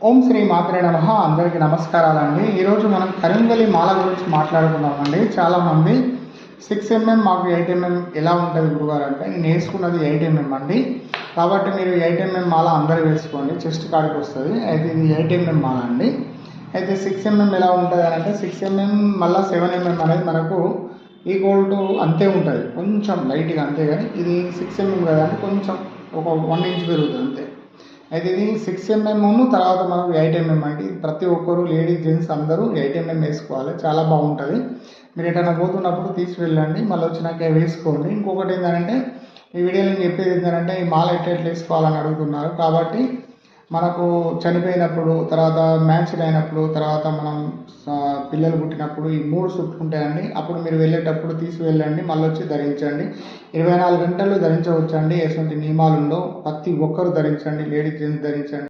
ఓం శ్రీ మాత్రే నమః. అందరికీ నమస్కారాలండి. ఈరోజు మనం కరింగలి మాల గురించి మాట్లాడుకుందామండి. చాలామంది 6mm మాకు 8mm ఎలా ఉంటుంది గురుగారు అంటే, నేను వేసుకున్నది 8mm అండి. కాబట్టి మీరు 8mm మాల అందరూ వేసుకోండి, చెస్ట్ కాడికి వస్తుంది. అయితే ఇది 8mm మాల అండి. అయితే 6mm ఎలా ఉంటుంది అంటే, 6mm మళ్ళీ 7mm అనేది మనకు ఈక్వల్ టు అంతే ఉంటుంది, కొంచెం లైట్గా అంతే. కానీ ఇది 6mm కదా అంటే కొంచెం ఒక 1 ఇంచ్ పెరుగుతుంది అంతే. అయితే ఇది 6mm తర్వాత మనకు 8mm అంటే ప్రతి ఒక్కరు లేడీస్ జెంట్స్ అందరూ 8mm వేసుకోవాలి, చాలా బాగుంటుంది. మీరు ఎటైనా పోతున్నప్పుడు తీసుకువెళ్ళండి, మళ్ళీ వచ్చినాక వేసుకోండి. ఇంకొకటి ఏంటంటే, ఈ వీడియోలో నేను చెప్పేది ఏంటంటే, ఈ మాల ఎట్లా వేసుకోవాలని అడుగుతున్నారు. కాబట్టి మనకు చనిపోయినప్పుడు, తర్వాత మ్యాచ్డ్ అయినప్పుడు, తర్వాత మనం పిల్లలు పుట్టినప్పుడు ఈ 3 చుట్టుకుంటాయండి. అప్పుడు మీరు వెళ్ళేటప్పుడు తీసుకువెళ్ళండి, మళ్ళీ వచ్చి ధరించండి. 24 గంటలు ధరించవచ్చండి. ఎటువంటి నియమాలు ఉండవు, ప్రతి ఒక్కరు ధరించండి, లేడీస్ జెంట్స్ ధరించండి.